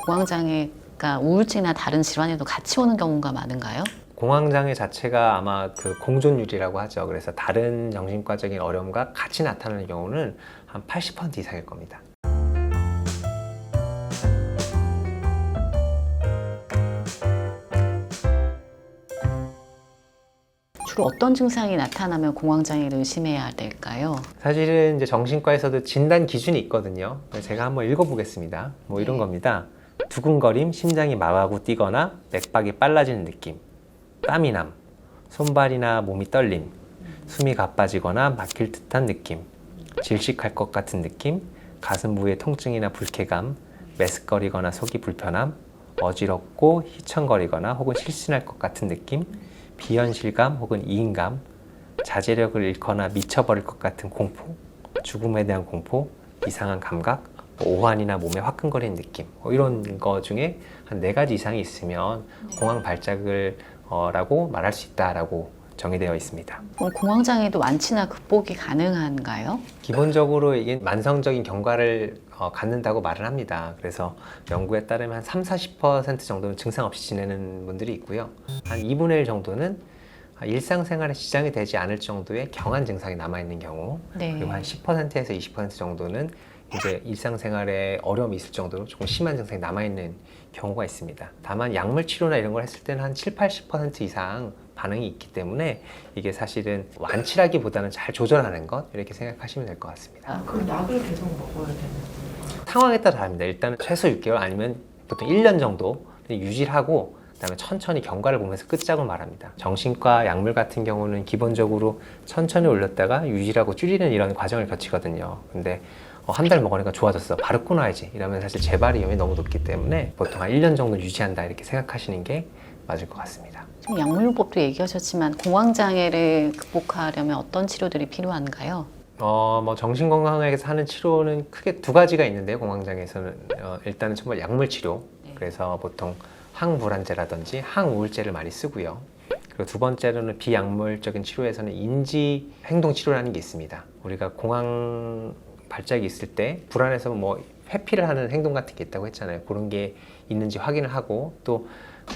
공황장애가 우울증이나 다른 질환에도 같이 오는 경우가 많은가요? 공황장애 자체가 아마 그 공존율이라고 하죠. 그래서 다른 정신과적인 어려움과 같이 나타나는 경우는 한 80% 이상일 겁니다. 주로 어떤 증상이 나타나면 공황장애를 의심해야 될까요? 사실은 이제 정신과에서도 진단 기준이 있거든요. 제가 한번 읽어보겠습니다. 뭐 이런 겁니다. 두근거림, 심장이 마구마구 뛰거나 맥박이 빨라지는 느낌, 땀이 남, 손발이나 몸이 떨림, 숨이 가빠지거나 막힐 듯한 느낌, 질식할 것 같은 느낌, 가슴 부위의 통증이나 불쾌감, 메스꺼리거나 속이 불편함, 어지럽고 휘청거리거나 혹은 실신할 것 같은 느낌, 비현실감 혹은 이인감, 자제력을 잃거나 미쳐버릴 것 같은 공포, 죽음에 대한 공포, 이상한 감각, 오한이나 몸에 화끈거리는 느낌, 이런 거 중에 한 4가지 이상이 있으면 공황 발작을 라고 말할 수 있다라고 정의되어 있습니다. 공황장애도 완치나 극복이 가능한가요? 기본적으로 이게 만성적인 경과를 갖는다고 말을 합니다. 그래서 연구에 따르면 한 30-40% 정도는 증상 없이 지내는 분들이 있고요. 한 2분의 1 정도는 일상생활에 지장이 되지 않을 정도의 경한 증상이 남아있는 경우, 네. 그리고 한 10%에서 20% 정도는 이제 일상생활에 어려움이 있을 정도로 조금 심한 증상이 남아있는 경우가 있습니다. 다만 약물 치료나 이런 걸 했을 때는 한 7-80% 이상 반응이 있기 때문에 이게 사실은 완치라기보다는 잘 조절하는 것, 이렇게 생각하시면 될 것 같습니다. 그럼 약을 계속 먹어야 되는 거예요? 상황에 따라 다릅니다. 일단은 최소 6개월 아니면 보통 1년 정도 유지를 하고 그다음에 천천히 경과를 보면서 끝장을 말합니다. 정신과 약물 같은 경우는 기본적으로 천천히 올렸다가 유지하고 줄이는 이런 과정을 거치거든요. 근데 한 달 먹으니까 좋아졌어, 바로 끊어야지 이러면 사실 재발 위험이 너무 높기 때문에 보통 한 1년 정도 유지한다 이렇게 생각하시는 게 맞을 것 같습니다. 지금 약물요법도 얘기하셨지만 공황장애를 극복하려면 어떤 치료들이 필요한가요? 뭐 정신건강에서 하는 치료는 크게 2가지가 있는데요. 공황장애에서는 일단은 정말 약물 치료, 그래서 보통 항불안제라든지 항우울제를 많이 쓰고요. 그리고 2번째로는 비약물적인 치료에서는 인지 행동 치료라는 게 있습니다. 우리가 공황 발작이 있을 때 불안해서 뭐 회피를 하는 행동 같은 게 있다고 했잖아요. 그런 게 있는지 확인을 하고, 또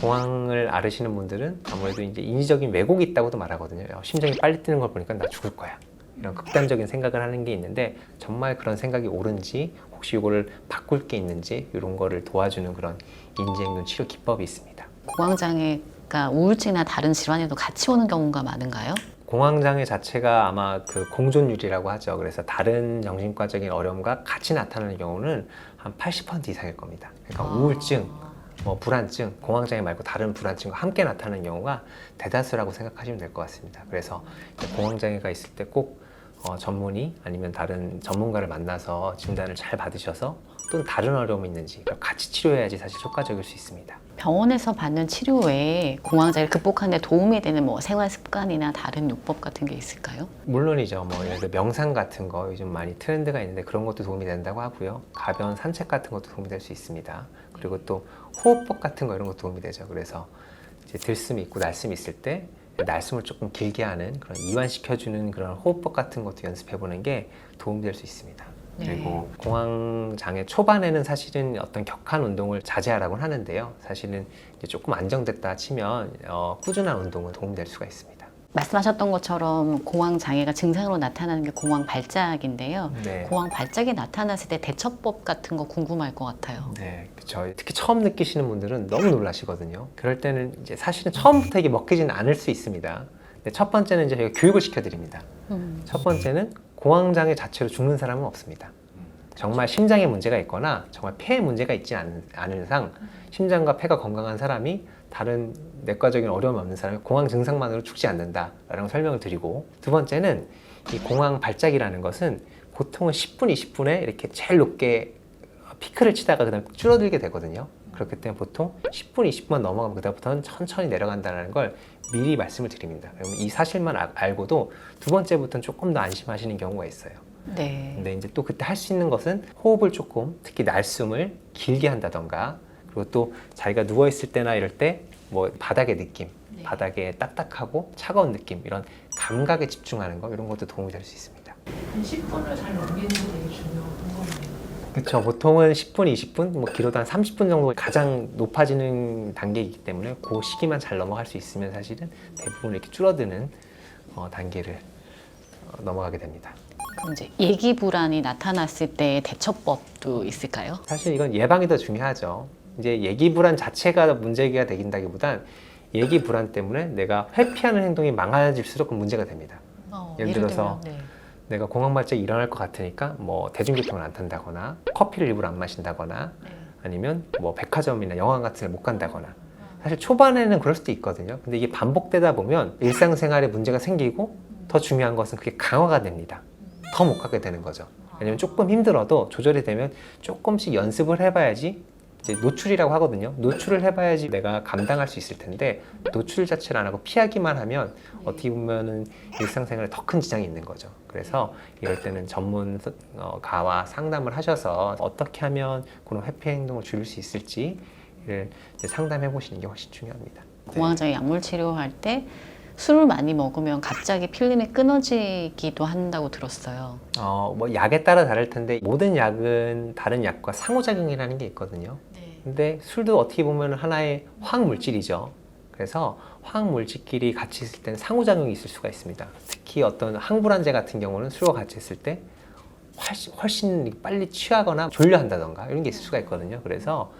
공황을 앓으시는 분들은 아무래도 이제 인지적인 왜곡이 있다고도 말하거든요. 심장이 빨리 뛰는 걸 보니까 나 죽을 거야, 이런 극단적인 생각을 하는 게 있는데, 정말 그런 생각이 옳은지, 혹시 이거를 바꿀 게 있는지, 이런 거를 도와주는 그런 인지행동 치료 기법이 있습니다. 공황장애가 우울증이나 다른 질환에도 같이 오는 경우가 많은가요? 공황장애 자체가 아마 그 공존율이라고 하죠. 그래서 다른 정신과적인 어려움과 같이 나타나는 경우는 한 80% 이상일 겁니다. 그러니까 우울증, 뭐 불안증, 공황장애 말고 다른 불안증과 함께 나타나는 경우가 대다수라고 생각하시면 될 것 같습니다. 그래서 공황장애가 있을 때 꼭 전문의 아니면 다른 전문가를 만나서 진단을 잘 받으셔서, 또는 다른 어려움이 있는지 같이 치료해야지 사실 효과적일 수 있습니다. 병원에서 받는 치료 외에 공황장애를 극복하는 데 도움이 되는 뭐 생활 습관이나 다른 요법 같은 게 있을까요? 물론이죠. 뭐 예를 들어 명상 같은 거 요즘 많이 트렌드가 있는데 그런 것도 도움이 된다고 하고요. 가벼운 산책 같은 것도 도움이 될 수 있습니다. 그리고 또 호흡법 같은 거 이런 것도 도움이 되죠. 그래서 이제 들숨이 있고 날숨이 있을 때 날숨을 조금 길게 하는 그런 이완시켜주는 그런 호흡법 같은 것도 연습해보는 게 도움이 될 수 있습니다. 그리고 공황장애 초반에는 사실은 어떤 격한 운동을 자제하라고 하는데요. 사실은 이제 조금 안정됐다 치면 꾸준한 운동은 도움이 될 수가 있습니다. 말씀하셨던 것처럼 공황장애가 증상으로 나타나는 게 공황 발작인데요. 네. 공황 발작이 나타났을 때 대처법 같은 거 궁금할 것 같아요. 네, 그렇죠. 특히 처음 느끼시는 분들은 너무 놀라시거든요. 그럴 때는 이제 사실은 처음부터 이게 먹히지는 않을 수 있습니다. 근데 첫 번째는 이제 저희가 교육을 시켜드립니다. 첫 번째는 공황장애 자체로 죽는 사람은 없습니다. 정말 심장에 문제가 있거나 정말 폐에 문제가 있지 않은 이상 심장과 폐가 건강한 사람이 다른 내과적인 어려움이 없는 사람이 공황 증상만으로 죽지 않는다라는 설명을 드리고, 2번째는 이 공황 발작이라는 것은 보통은 10분, 20분에 이렇게 제일 높게 피크를 치다가 그다음에 줄어들게 되거든요. 그렇기 때문에 보통 10분, 20분만 넘어가면 그다음부터는 천천히 내려간다는 걸 미리 말씀을 드립니다. 그러면 이 사실만 알고도 2번째부터는 조금 더 안심하시는 경우가 있어요. 네. 근데 이제 또 그때 할 수 있는 것은 호흡을 조금, 특히 날숨을 길게 한다던가, 그리고 또 자기가 누워있을 때나 이럴 때 뭐 바닥의 느낌, 바닥에 딱딱하고 차가운 느낌, 이런 감각에 집중하는 거, 이런 것도 도움이 될 수 있습니다. 한 10분을 잘 넘기는 게 되게 중요한 거예요. 그렇죠. 보통은 10분, 20분, 뭐 길어도 한 30분 정도 가장 높아지는 단계이기 때문에 그 시기만 잘 넘어갈 수 있으면 사실은 대부분 이렇게 줄어드는 단계를 넘어가게 됩니다. 그럼 이제 예기 불안이 나타났을 때 대처법도 있을까요? 사실 이건 예방이 더 중요하죠. 이제 예기 불안 자체가 문제가 되긴다기보단 예기 불안 때문에 내가 회피하는 행동이 많아질수록 그 문제가 됩니다. 예를 들어서 들면, 네. 내가 공황발작이 일어날 것 같으니까 뭐 대중교통을 안 탄다거나 커피를 일부러 안 마신다거나 아니면 뭐 백화점이나 영화 같은 데 못 간다거나 사실 초반에는 그럴 수도 있거든요. 근데 이게 반복되다 보면 일상생활에 문제가 생기고 더 중요한 것은 그게 강화가 됩니다. 더 못 가게 되는 거죠. 왜냐면 조금 힘들어도 조절이 되면 조금씩 연습을 해봐야지 이제 노출이라고 하거든요. 노출을 해봐야지 내가 감당할 수 있을 텐데 노출 자체를 안 하고 피하기만 하면 어떻게 보면은 일상생활에 더 큰 지장이 있는 거죠. 그래서 이럴 때는 전문 가와 상담을 하셔서 어떻게 하면 그런 회피 행동을 줄일 수 있을지를 이제 상담해 보시는 게 훨씬 중요합니다. 공황장애 약물 치료할 때 술을 많이 먹으면 갑자기 필름이 끊어지기도 한다고 들었어요. 뭐 약에 따라 다를 텐데 모든 약은 다른 약과 상호작용이라는 게 있거든요. 근데 술도 어떻게 보면 하나의 화학물질이죠. 그래서 화학물질끼리 같이 있을 때는 상호작용이 있을 수가 있습니다. 특히 어떤 항불안제 같은 경우는 술과 같이 있을 때 훨씬 빨리 취하거나 졸려한다던가 이런 게 있을 수가 있거든요. 그래서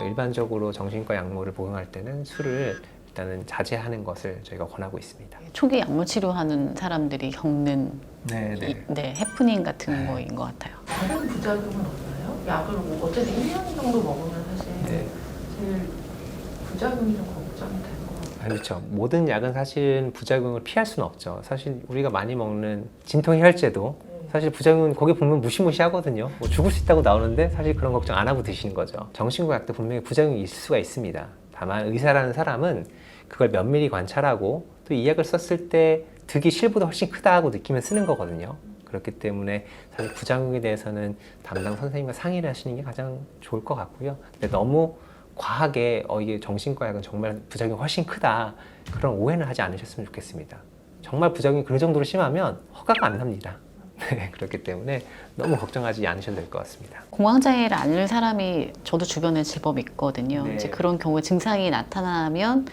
일반적으로 정신과 약물을 복용할 때는 술을 일단은 자제하는 것을 저희가 권하고 있습니다. 초기 약물 치료하는 사람들이 겪는 해프닝 같은 거인 것 같아요. 다른 부작용은 없나요? 약을 뭐 어쨌든 1년 정도 먹으면 사실 제일 부작용이 좀 걱정이 되는 것 같아요. 그렇죠. 모든 약은 사실 부작용을 피할 수는 없죠. 사실 우리가 많이 먹는 진통혈제도 사실 부작용은 거기 보면 무시무시하거든요. 뭐 죽을 수 있다고 나오는데 사실 그런 걱정 안 하고 드시는 거죠. 정신과 약도 분명히 부작용이 있을 수가 있습니다. 다만 의사라는 사람은 그걸 면밀히 관찰하고 또 이 약을 썼을 때 득이 실보다 훨씬 크다고 느끼면 쓰는 거거든요. 그렇기 때문에 사실 부작용에 대해서는 담당 선생님과 상의를 하시는 게 가장 좋을 것 같고요. 근데 너무 과하게 이게 정신과 약은 정말 부작용이 훨씬 크다 그런 오해는 하지 않으셨으면 좋겠습니다. 정말 부작용이 그 정도로 심하면 허가가 안 납니다. 네, 그렇기 때문에 너무 걱정하지 않으셔도 될 것 같습니다. 공황장애를 앓는 사람이 저도 주변에 제법 있거든요. 네. 이제 그런 경우에 증상이 나타나면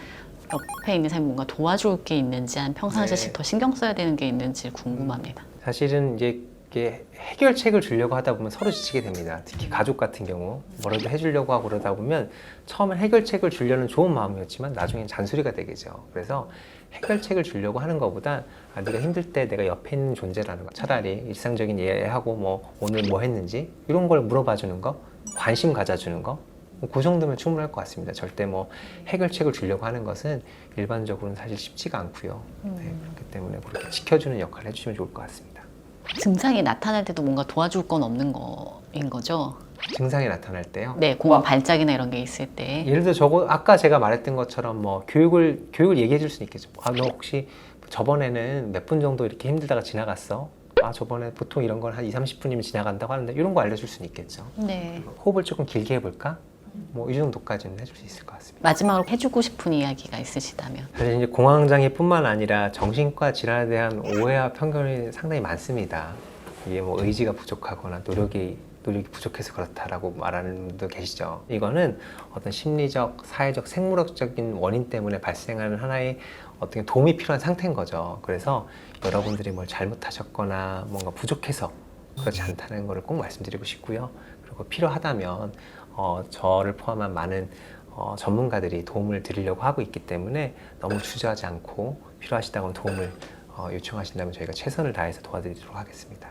옆에 있는 사람이 뭔가 도와줄 게 있는지 아니면 평상시에 더 신경 써야 되는 게 있는지 궁금합니다. 사실은 이제 이게 해결책을 주려고 하다 보면 서로 지치게 됩니다. 특히 가족 같은 경우 뭐라도 해주려고 하고 그러다 보면 처음엔 해결책을 주려는 좋은 마음이었지만 나중엔 잔소리가 되겠죠. 그래서 해결책을 주려고 하는 것보다 네가 힘들 때 내가 옆에 있는 존재라는 거, 차라리 일상적인 이해하고 뭐 오늘 뭐 했는지 이런 걸 물어봐 주는 거, 관심 가져주는 거, 그 정도면 충분할 것 같습니다. 절대 뭐 해결책을 주려고 하는 것은 일반적으로는 사실 쉽지가 않고요. 네, 그렇기 때문에 그렇게 지켜주는 역할을 해주시면 좋을 것 같습니다. 증상이 나타날 때도 뭔가 도와줄 건 없는 거인 거죠? 증상이 나타날 때요? 네, 공황 발작이나 이런 게 있을 때. 예를 들어 아까 제가 말했던 것처럼 뭐 교육을 얘기해 줄 수는 있겠죠. 너 혹시 저번에는 몇 분 정도 이렇게 힘들다가 지나갔어? 저번에 보통 이런 걸 한 20-30분이면 지나간다고 하는데 이런 거 알려줄 수는 있겠죠. 네. 호흡을 조금 길게 해볼까? 뭐 이 정도까지는 해줄 수 있을 것 같습니다. 마지막으로 해주고 싶은 이야기가 있으시다면? 사실 이제 공황장애뿐만 아니라 정신과 질환에 대한 오해와 편견이 상당히 많습니다. 이게 뭐 의지가 부족하거나 노력이 부족해서 그렇다라고 말하는 분도 계시죠. 이거는 어떤 심리적, 사회적, 생물학적인 원인 때문에 발생하는 하나의 어떤 도움이 필요한 상태인 거죠. 그래서 여러분들이 뭘 잘못하셨거나 뭔가 부족해서 그렇지 않다는 것을 꼭 말씀드리고 싶고요. 그리고 필요하다면 저를 포함한 많은 전문가들이 도움을 드리려고 하고 있기 때문에 너무 주저하지 않고 필요하시다면 도움을 요청하신다면 저희가 최선을 다해서 도와드리도록 하겠습니다.